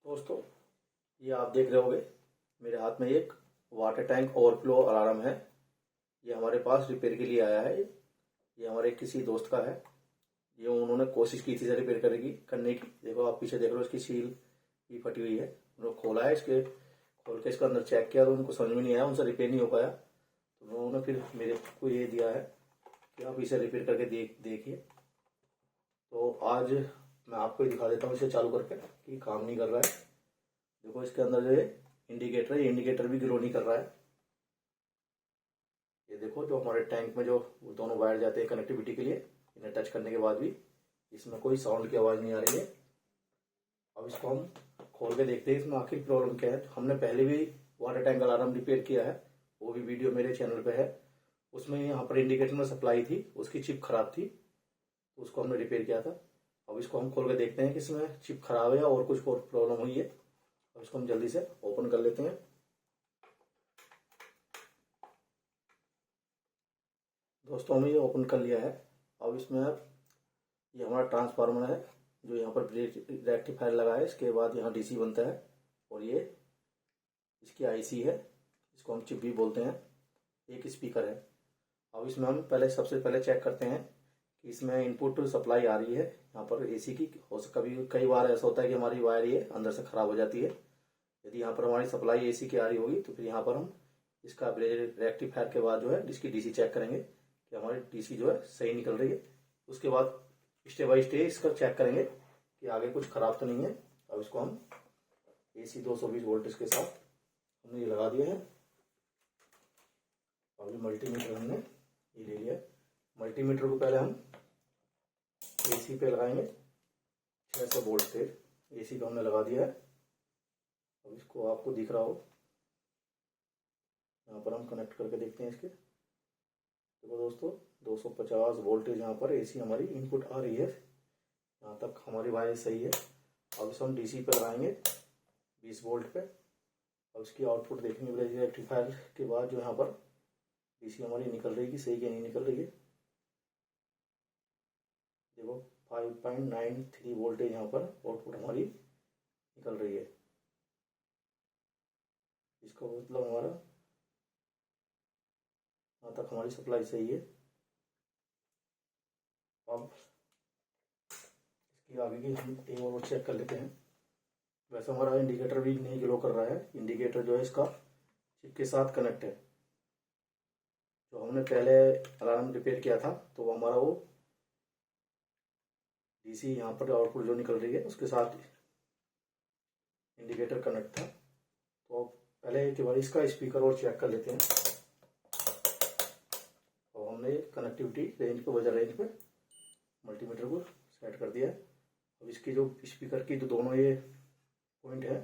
दोस्तों, ये आप देख रहे होंगे मेरे हाथ में एक वाटर टैंक ओवरफ्लो अलार्म है। ये हमारे पास रिपेयर के लिए आया है। ये हमारे किसी दोस्त का है। ये उन्होंने कोशिश की थी इसे रिपेयर करने की। देखो, आप पीछे देख रहे हो, इसकी सील भी फटी हुई है। उन्होंने खोला है, इसके खोल के इसका अंदर चेक किया तो उनको समझ में नहीं आया, उनसे रिपेयर नहीं हो पाया। तो उन्होंने फिर मेरे को ये दिया है कि आप इसे रिपेयर करके देखिए। तो आज मैं आपको ही दिखा देता हूँ इसे चालू करके कि काम नहीं कर रहा है। देखो, इसके अंदर जो इंडिकेटर है, इंडिकेटर भी ग्लो नहीं कर रहा है। ये देखो, जो हमारे टैंक में जो दोनों वायर जाते हैं कनेक्टिविटी के लिए, इन्हें टच करने के बाद भी इसमें कोई साउंड की आवाज़ नहीं आ रही है। अब इसको हम खोल के देखते हैं इसमें आखिर प्रॉब्लम क्या है। हमने पहले भी वाटर टैंक अलार्म रिपेयर किया है, वो भी वीडियो मेरे चैनल पे है। उसमें यहाँ पर इंडिकेटर में सप्लाई थी, उसकी चिप खराब थी, तो उसको हमने रिपेयर किया था। अब इसको हम खोल के देखते हैं कि इसमें चिप खराब है और कुछ और प्रॉब्लम हुई है। अब इसको हम जल्दी से ओपन कर लेते हैं। दोस्तों, हमने ये ओपन कर लिया है। अब इसमें ये हमारा ट्रांसफार्मर है जो यहाँ पर रेक्टिफायर लगा है। इसके बाद यहाँ डीसी बनता है और ये इसकी आईसी है, इसको हम चिप भी बोलते हैं। एक स्पीकर है। अब इसमें हम सबसे पहले चेक करते हैं कि इसमें इनपुट सप्लाई आ रही है यहाँ पर एसी की। कभी कई बार ऐसा होता है कि हमारी वायर ये अंदर से खराब हो जाती है। यदि यहाँ पर हमारी सप्लाई एसी की आ रही होगी तो फिर यहाँ पर हम इसका रेक्टिफायर के बाद जो है इसकी डीसी चेक करेंगे कि हमारी डीसी जो है सही निकल रही है। उसके बाद स्टेप बाय स्टेप इसका चेक करेंगे कि आगे कुछ खराब तो नहीं है। अब इसको हम एसी 220 वोल्टेज के साथ हमने ये लगा दिया है। अब ये मल्टीमीटर हमने ये ले लिया। मल्टीमीटर को पहले हम एसी पे लगाएंगे। 600 वोल्ट से एसी पे हमने लगा दिया है। अब इसको आपको दिख रहा हो, यहाँ पर हम कनेक्ट करके देखते हैं इसके। देखो दोस्तों, 250 वोल्टेज यहाँ पर एसी हमारी इनपुट आ रही है। यहाँ तक हमारी वायर सही है। अब इसे हम डीसी पे लगाएंगे 20 वोल्ट पे। अब इसकी आउटपुट देखेंगे रेक्टिफायर के बाद जो यहाँ पर डीसी हमारी निकल रही है, सही क्या नहीं निकल रही है। देखो, 5.93 वोल्टेज यहाँ पर आउटपुट हमारी निकल रही है। इसका मतलब हमारा यहाँ तक हमारी सप्लाई सही है। अब इसकी आगे की हम एक और चेक कर लेते हैं। वैसे हमारा इंडिकेटर भी नहीं ग्लो कर रहा है। इंडिकेटर जो है इसका चिप के साथ कनेक्ट है। जो हमने पहले अलार्म रिपेयर किया था तो वो हमारा वो डीसी यहाँ पर आउटपुट जो निकल रही है उसके साथ इंडिकेटर कनेक्ट था। तो पहले एक बार इसका स्पीकर और चेक कर लेते हैं। और हमने कनेक्टिविटी रेंज पे, वजह रेंज पे मल्टीमीटर को सेट कर दिया है। अब इसकी जो स्पीकर की जो दोनों ये पॉइंट है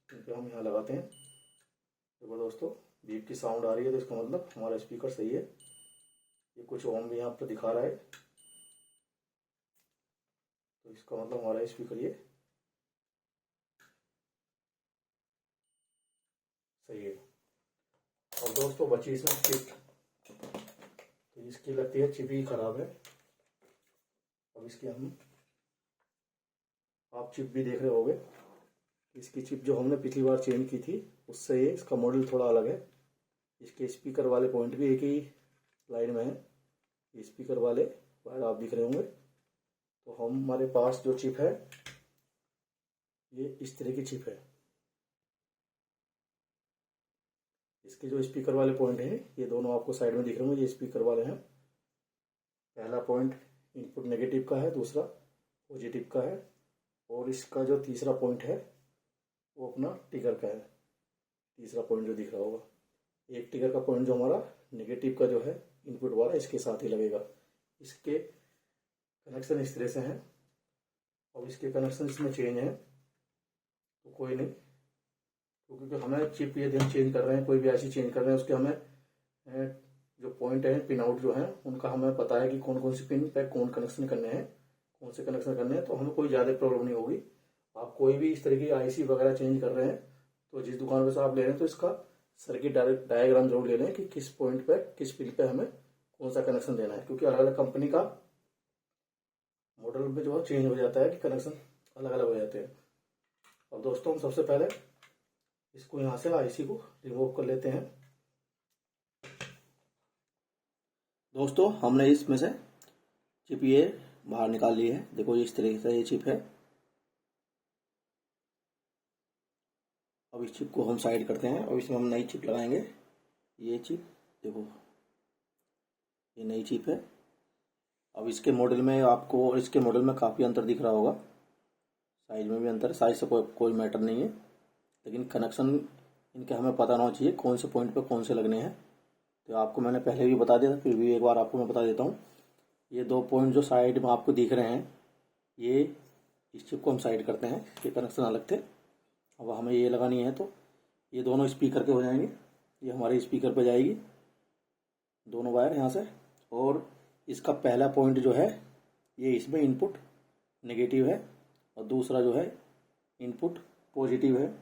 इन पे हम यहाँ लगाते हैं। देखो दोस्तों, बीप की साउंड आ रही है तो इसका मतलब हमारा स्पीकर सही है। ये कुछ ओम भी यहाँ पर दिखा रहा है तो इसका मतलब हमारा स्पीकर ये सही है। और दोस्तों, बची इसमें चिप, तो इसकी लगती है चिप ही खराब है। अब इसकी आप चिप भी देख रहे होंगे। इसकी चिप जो हमने पिछली बार चेंज की थी उससे ये इसका मॉडल थोड़ा अलग है। इसके स्पीकर वाले पॉइंट भी एक ही लाइन में है। ये स्पीकर वाले वायर आप दिख रहे होंगे। तो हमारे पास जो चिप है ये इस तरह की चिप है। इसके जो स्पीकर वाले पॉइंट हैं ये दोनों आपको साइड में दिख रहे होंगे, ये स्पीकर वाले हैं। पहला पॉइंट इनपुट नेगेटिव का है, दूसरा पॉजिटिव का है, और इसका जो तीसरा पॉइंट है वो अपना ट्रिगर का है। तीसरा पॉइंट जो दिख रहा होगा, एक ट्रिगर का पॉइंट जो हमारा नेगेटिव का जो है इनपुट वाला इसके साथ ही लगेगा। इसके कनेक्शन इस तरह से हैं। अब इसके कनेक्शन इसमें चेंज है तो कोई नहीं, क्योंकि हमें चिप यदि हम चेंज कर रहे हैं, कोई भी ऐसी चेंज कर रहे हैं, उसके हमें जो पॉइंट है पिन आउट जो है उनका हमें पता है कि कौन कौन सी पिन पे कौन कनेक्शन करने हैं, कौन से कनेक्शन करने हैं। तो हमें कोई ज़्यादा प्रॉब्लम नहीं होगी। आप कोई भी इस तरह की आईसी वगैरह चेंज कर रहे हैं तो जिस दुकान पे से आप ले रहे हैं तो इसका सर्किट डायग्राम जरूर ले लें कि किस पॉइंट पे किस पिन पे हमें कौन सा कनेक्शन देना है, क्योंकि अलग अलग कंपनी का मॉडल में जो है चेंज हो जाता है कि कनेक्शन अलग अलग हो जाते हैं। अब दोस्तों हम सबसे पहले इसको यहाँ से आईसी को रिमूव कर लेते हैं। दोस्तों हमने इसमें से चिप ये बाहर निकाल ली है। देखो इस तरीके से ये चिप है। अब इस चिप को हम साइड करते हैं और इसमें हम नई चिप लगाएंगे। ये चिप देखो, ये नई चिप है। अब इसके मॉडल में आपको और इसके मॉडल में काफ़ी अंतर दिख रहा होगा, साइज में भी अंतर। साइज से कोई मैटर नहीं है, लेकिन कनेक्शन इनके हमें पता ना चाहिए कौन से पॉइंट पे कौन से लगने हैं। तो आपको मैंने पहले भी बता दिया था, फिर भी एक बार आपको मैं बता देता हूँ। ये 2 पॉइंट जो साइड में आपको दिख रहे हैं, ये इस चिप को हम साइड करते हैं। ये कनेक्शन अलग थे, अब हमें ये लगानी है। तो ये दोनों स्पीकर के हो जाएंगे। ये हमारे स्पीकर पे जाएगी दोनों वायर यहाँ से। और इसका पहला पॉइंट जो है ये इसमें इनपुट नेगेटिव है और दूसरा जो है इनपुट पॉजिटिव है।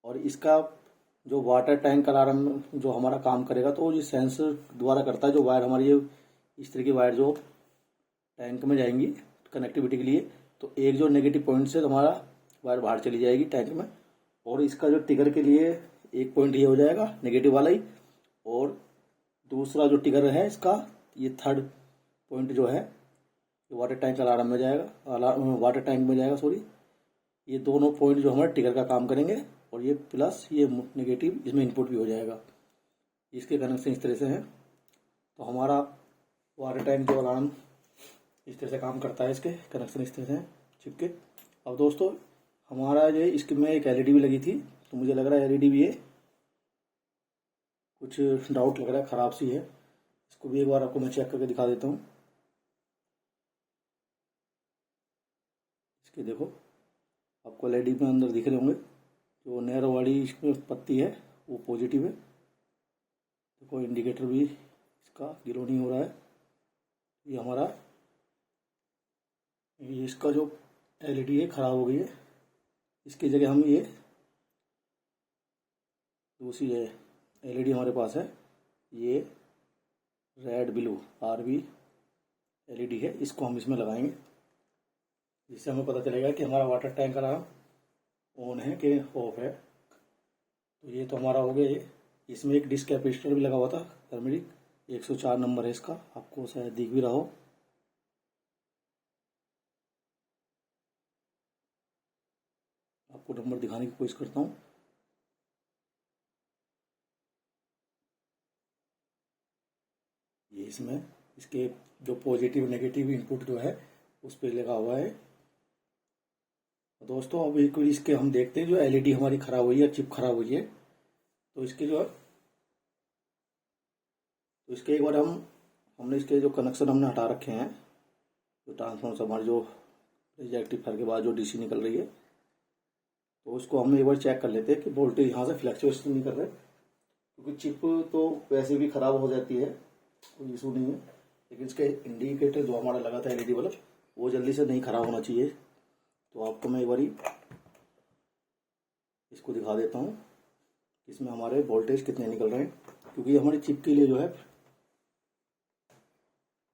और इसका जो वाटर टैंक अलार्म जो हमारा काम करेगा, तो ये सेंसर द्वारा करता है। जो वायर हमारी ये इस तरह की वायर जो टैंक में जाएंगी कनेक्टिविटी के लिए, तो एक जो नेगेटिव पॉइंट से हमारा वायर बाहर चली जाएगी टैंक में। और इसका जो टिगर के लिए एक पॉइंट ये हो जाएगा नेगेटिव वाला ही, और दूसरा जो टिगर है इसका ये थर्ड पॉइंट जो है वाटर टैंक अलार्म में जाएगा, वाटर टैंक में जाएगा सॉरी। ये दोनों पॉइंट जो हमारे टिगर का काम करेंगे, और ये प्लस ये नेगेटिव इसमें इनपुट भी हो जाएगा। इसके कनेक्शन इस तरह से हैं। तो हमारा वाटर टैंक जो अलार्म इस तरह से काम करता है, इसके कनेक्शन इस तरह से हैं चिप के। अब दोस्तों हमारा जो इसके में एक एलईडी भी लगी थी, तो मुझे लग रहा है एलईडी भी है कुछ डाउट लग रहा है, ख़राब सी है। इसको भी एक बार आपको मैं चेक करके दिखा देता हूँ। इसके देखो आपको एलईडी में अंदर दिख रहे होंगे, जो नैरो वाली इसमें पत्ती है वो पॉजिटिव है। देखो इंडिकेटर भी इसका ग्लो नहीं हो रहा है। ये हमारा ये इसका जो एलईडी है ख़राब हो गई है। इसकी जगह हम ये दूसरी है एलईडी हमारे पास है, ये रेड ब्लू आरबी एलईडी है। इसको हम इसमें लगाएंगे, जिससे हमें पता चलेगा कि हमारा वाटर टैंक अलार्म ऑन है कि ऑफ है। तो ये तो हमारा हो गया। ये इसमें एक डिस्क कैपेसिटर भी लगा हुआ था टर्मेरिक, 104 नंबर है इसका, आपको शायद दिख भी रहा हो। आपको नंबर दिखाने की कोशिश करता हूँ। ये इसमें इसके जो पॉजिटिव नेगेटिव इनपुट जो है उस पर लगा हुआ है। दोस्तों अब एक इसके हम देखते हैं, जो एलईडी हमारी खराब हुई है, चिप खराब हुई है, तो इसके जो है तो इसके एक बार हमने इसके जो कनेक्शन हमने हटा रखे हैं, जो ट्रांसफॉर्मर हमारे जो रेक्टिफायर के बाद जो डीसी निकल रही है, तो उसको हम एक बार चेक कर लेते हैं कि वोल्टेज यहाँ से फ्लक्चुएशन नहीं कर रहे, क्योंकि चिप तो वैसे भी खराब हो जाती है, कोई इशू नहीं है। लेकिन इसका इंडिकेटर जो हमारा लगा था एलईडी बल्ब, वो जल्दी से नहीं खराब होना चाहिए। तो आपको मैं एक बार इसको दिखा देता हूँ इसमें हमारे वोल्टेज कितने निकल रहे हैं, क्योंकि हमारी चिप के लिए जो है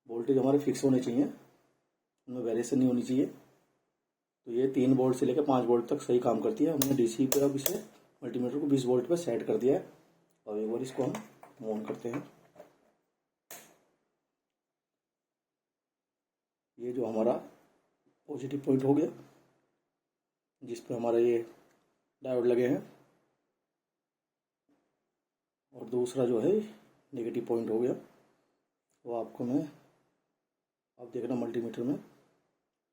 वोल्टेज हमारे फिक्स होने चाहिए, उनमें वेरिएशन नहीं होनी चाहिए। तो ये 3 वोल्ट से लेकर 5 वोल्ट तक सही काम करती है। हमने डीसी पे अब इसे मल्टीमीटर को 20 वोल्ट पे सेट कर दिया है। और एक बार इसको हम ऑन करते हैं। ये जो हमारा पॉजिटिव पॉइंट हो गया, जिस पे हमारे ये डायोड लगे हैं, और दूसरा जो है नेगेटिव पॉइंट हो गया। वो आपको मैं आप देखना मल्टीमीटर में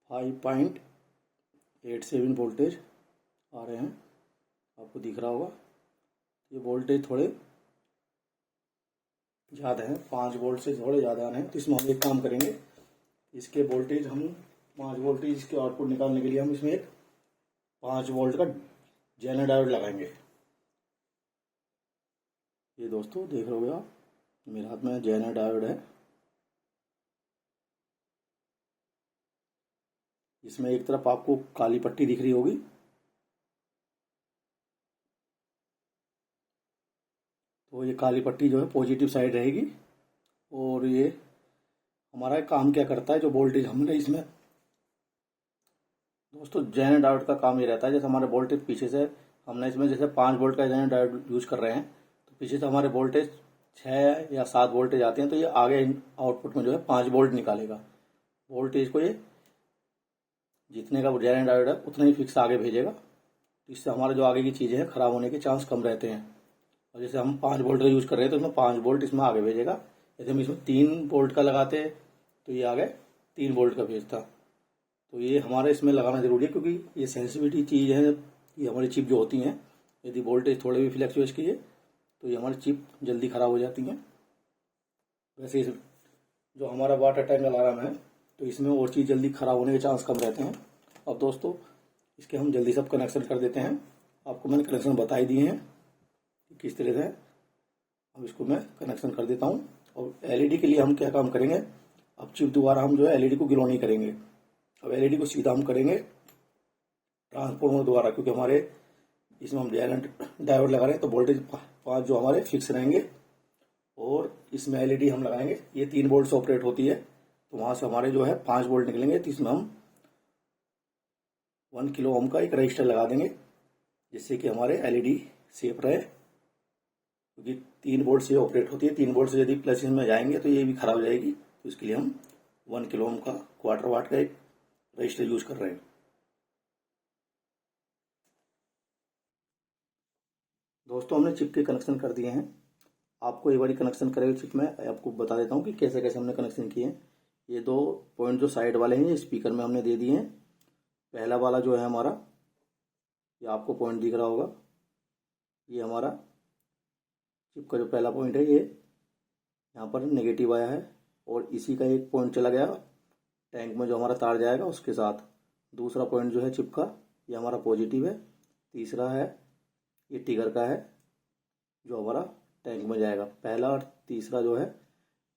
5.87 वोल्टेज आ रहे हैं, आपको दिख रहा होगा। ये वोल्टेज थोड़े ज़्यादा हैं, 5 वोल्ट से थोड़े ज़्यादा आ रहे हैं। तो इसमें हम एक काम करेंगे, इसके वोल्टेज हम 5 वोल्टेज इसके आउटपुट निकालने के लिए हम इसमें एक 5 वोल्ट का जेनर डायोड लगाएंगे। ये दोस्तों देख रहे हो आप, मेरे हाथ में जेनर डायोड है। इसमें एक तरफ आपको काली पट्टी दिख रही होगी, तो ये काली पट्टी जो है पॉजिटिव साइड रहेगी। और ये हमारा काम क्या करता है, जो वोल्टेज हमने इसमें दोस्तों जेन डायोड का काम ये रहता है, जैसे हमारे वोल्टेज पीछे से हमने इसमें जैसे 5 वोल्ट का जेन डायोड यूज कर रहे हैं, तो पीछे से हमारे वोल्टेज 6 या 7 वोल्टेज आते हैं, तो ये आगे आउटपुट में जो है 5 वोल्ट निकालेगा। वोल्टेज को ये जितने का जेन डायोड है उतना ही फिक्स आगे भेजेगा, इससे हमारे जो आगे की चीज़ें हैं खराब होने के चांस कम रहते हैं। और जैसे हम 5 वोल्ट का यूज़ कर रहे हैं तो इसमें 5 वोल्ट इसमें आगे भेजेगा। जैसे हम इसमें 3 वोल्ट का लगाते तो ये आगे 3 वोल्ट का भेजता। तो ये हमारे इसमें लगाना जरूरी है, क्योंकि ये सेंसिटिविटी चीज़ है। ये हमारी चिप जो होती हैं, यदि वोल्टेज थोड़े भी फ्लैक्चुएट किए तो ये हमारी चिप जल्दी ख़राब हो जाती हैं। वैसे इस जो हमारा वाटर टैंक अलार्म है, तो इसमें और चीज़ जल्दी ख़राब होने के चांस कम रहते हैं। अब दोस्तों इसके हम जल्दी सब कनेक्शन कर देते हैं। आपको मैंने कनेक्शन बता ही दिए हैं कि किस तरह से। अब इसको मैं कनेक्शन कर देता हूँ। और एलईडी के लिए हम क्या काम करेंगे, अब चिप दोबारा हम जो है एलईडी को ग्लो नहीं करेंगे। अब एलईडी को सीधा हम करेंगे ट्रांसफार्मर द्वारा, क्योंकि हमारे इसमें हम डायोड लगा रहे हैं, तो वोल्टेज 5 जो हमारे फिक्स रहेंगे। और इसमें एलईडी हम लगाएंगे, ये 3 वोल्ट से ऑपरेट होती है, तो वहाँ से हमारे जो है 5 वोल्ट निकलेंगे। तो इसमें हम 1 किलो ओम का एक रजिस्टर लगा देंगे, जिससे कि हमारे एलईडी सेफ रहे, क्योंकि 3 वोल्ट से ऑपरेट होती है। 3 वोल्ट से यदि प्लस में जाएंगे तो ये भी खराब हो जाएगी। तो इसके लिए हम 1 किलो ओम का क्वार्टर वाट का एक रजिस्टर यूज कर रहे हैं। दोस्तों हमने चिप के कनेक्शन कर दिए हैं। आपको एक बारी कनेक्शन करे हुए चिप में आपको बता देता हूँ कि कैसे कैसे हमने कनेक्शन किए हैं। ये 2 पॉइंट जो साइड वाले हैं, ये स्पीकर में हमने दे दिए हैं। पहला वाला जो है हमारा, ये आपको पॉइंट दिख रहा होगा, ये हमारा चिप का जो पहला पॉइंट है, ये यहाँ पर नेगेटिव आया है। और इसी का एक पॉइंट चला गया टैंक में, जो हमारा तार जाएगा उसके साथ। दूसरा पॉइंट जो है चिप का, ये हमारा पॉजिटिव है। तीसरा है ये टिगर का है, जो हमारा टैंक में जाएगा। पहला और तीसरा जो है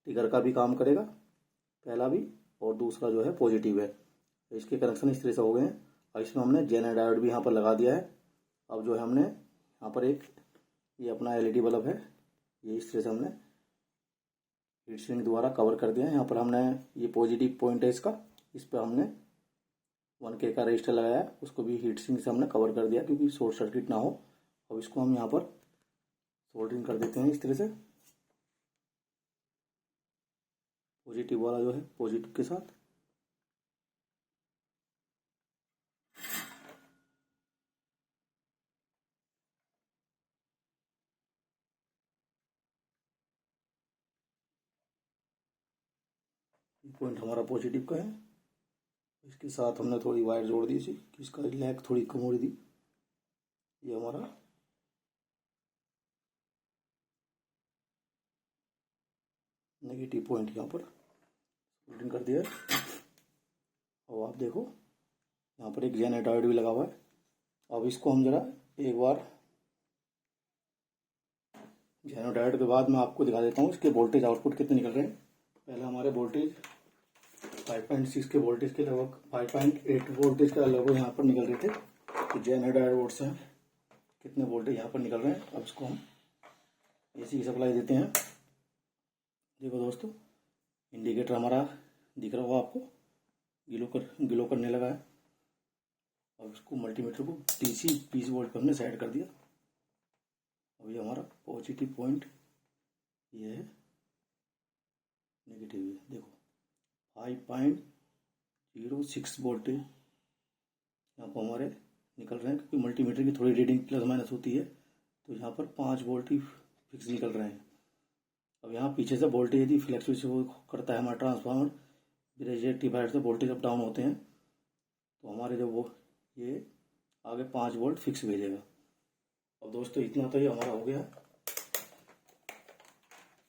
टिगर का भी काम करेगा, पहला भी और दूसरा जो है पॉजिटिव है। इसके कनेक्शन इस तरह से हो गए हैं। और इसमें हमने जेन डायोड भी यहाँ पर लगा दिया है। अब जो है हमने यहाँ पर एक ये अपना एलईडी बल्ब है, ये इस तरह से हमने हीट सिंक द्वारा कवर कर दिया है। यहाँ पर हमने ये पॉजिटिव पॉइंट है इसका, इस पर हमने 1K का रजिस्टर लगाया है, उसको भी हीट सिंक से हमने कवर कर दिया, क्योंकि शॉर्ट सर्किट ना हो। अब इसको हम यहाँ पर सोल्डरिंग कर देते हैं इस तरह से, पॉजिटिव वाला जो है पॉजिटिव के साथ। पॉइंट हमारा पॉजिटिव का है, इसके साथ हमने थोड़ी वायर जोड़ दी थी कि इसका लैग थोड़ी कम हो रही थी। ये हमारा नेगेटिव पॉइंट यहाँ पर सोल्डरिंग कर दिया है। और आप देखो यहाँ पर एक जेन डायोड भी लगा हुआ है। अब इसको हम जरा एक बार जेन डायोड के बाद मैं आपको दिखा देता हूँ इसके वोल्टेज आउटपुट कितने निकल रहे हैं। पहले हमारे वोल्टेज 5.6 के वोल्टेज के लगभग 5.8 वोल्टेज का लगभग यहाँ पर निकल रहे थे। तो जेन डायोड से कितने वोल्टेज यहाँ पर निकल रहे हैं। अब इसको हम एसी की सप्लाई देते हैं। देखो दोस्तों, इंडिकेटर हमारा दिख रहा होगा आपको, ग्लो करने लगा है। अब इसको मल्टीमीटर को डीसी 20 वोल्ट पर हमने सेट कर दिया। अब ये हमारा पॉजिटिव पॉइंट ये है, नेगेटिव है। देखो 5.06 वोल्टेज यहाँ पर हमारे निकल रहे हैं, क्योंकि मल्टीमीटर की थोड़ी रीडिंग प्लस माइनस होती है, तो यहाँ पर 5 वोल्ट ही फिक्स निकल रहे हैं। अब यहाँ पीछे से वोल्टेज यदि फ्लैक्चुएट करता है हमारा ट्रांसफार्मर, रेक्टिफायर से वोल्टेज अप डाउन होते हैं, तो हमारे जो वो ये आगे 5 वोल्ट फिक्स भेजेगा। अब दोस्तों इतना तो ये हमारा हो गया।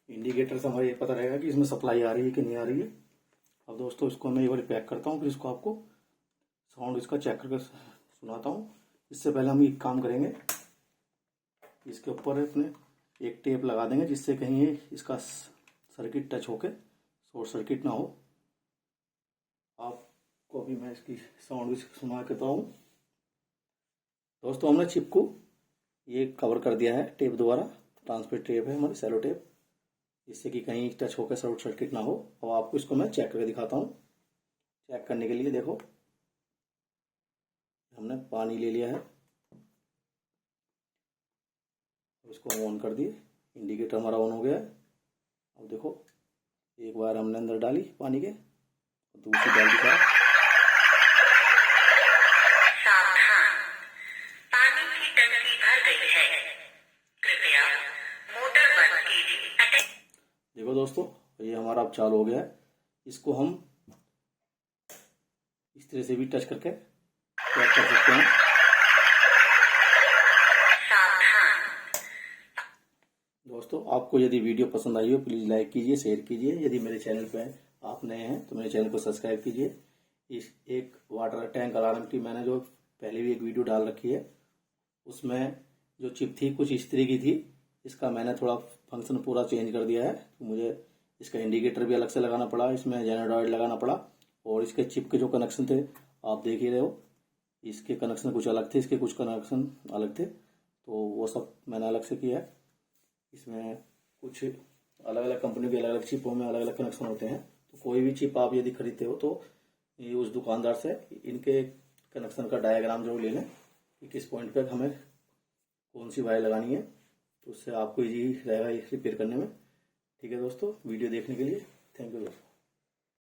इंडिकेटर से हमारा ये पता रहेगा कि इसमें सप्लाई आ रही है कि नहीं आ रही है। अब दोस्तों इसको मैं एक बार पैक करता हूँ, फिर इसको आपको साउंड इसका चेक करके सुनाता हूँ। इससे पहले हम एक काम करेंगे, इसके ऊपर अपने एक टेप लगा देंगे, जिससे कहीं इसका सर्किट टच होके शॉर्ट सर्किट ना हो। आपको अभी मैं इसकी साउंड भी सुना के बताऊँ। दोस्तों हमने चिप को ये कवर कर दिया है टेप द्वारा, ट्रांसपेरेंट टेप है हमारी सेलो टेप, जिससे कि कहीं टच होकर शॉर्ट सर्किट ना हो। और आपको इसको मैं चेक करके दिखाता हूँ। चेक करने के लिए देखो, हमने पानी ले लिया है, इसको हम ऑन कर दिए, इंडिकेटर हमारा ऑन हो गया है। अब देखो एक वायर हमने अंदर डाली पानी के, दूसरी डाल दी। सावधान, पानी की टंकी भर गई है, कृपया मोटर बंद कीजिए। देखो दोस्तों, ये हमारा अब चालू हो गया है। इसको हम इस तरह से भी टच करके चेक कर सकते हैं। दोस्तों, आपको यदि वीडियो पसंद आई हो प्लीज़ लाइक कीजिए, शेयर कीजिए। यदि मेरे चैनल पे आप नए हैं तो मेरे चैनल को सब्सक्राइब कीजिए। इस एक वाटर टैंक अलार्म की मैंने जो पहले भी एक वीडियो डाल रखी है, उसमें जो चिप थी कुछ इस तरह की थी। इसका मैंने थोड़ा फंक्शन पूरा चेंज कर दिया है, तो मुझे इसका इंडिकेटर भी अलग से लगाना पड़ा, इसमें जेनोडॉइड लगाना पड़ा, और इसके चिप के जो कनेक्शन थे आप देख ही रहे हो, इसके कनेक्शन कुछ अलग थे, इसके कुछ कनेक्शन अलग थे, तो वो सब मैंने अलग से किया है। इसमें कुछ अलग अलग कंपनी के अलग अलग चिपों में अलग अलग कनेक्शन होते हैं, तो कोई भी चिप आप यदि खरीदते हो तो ये उस दुकानदार से इनके कनेक्शन का डायग्राम जो ले लें कि किस पॉइंट पे हमें कौन सी वायर लगानी है, तो उससे आपको इजी रहेगा रिपेयर करने में। ठीक है दोस्तों, वीडियो देखने के लिए थैंक यू दोस्तों।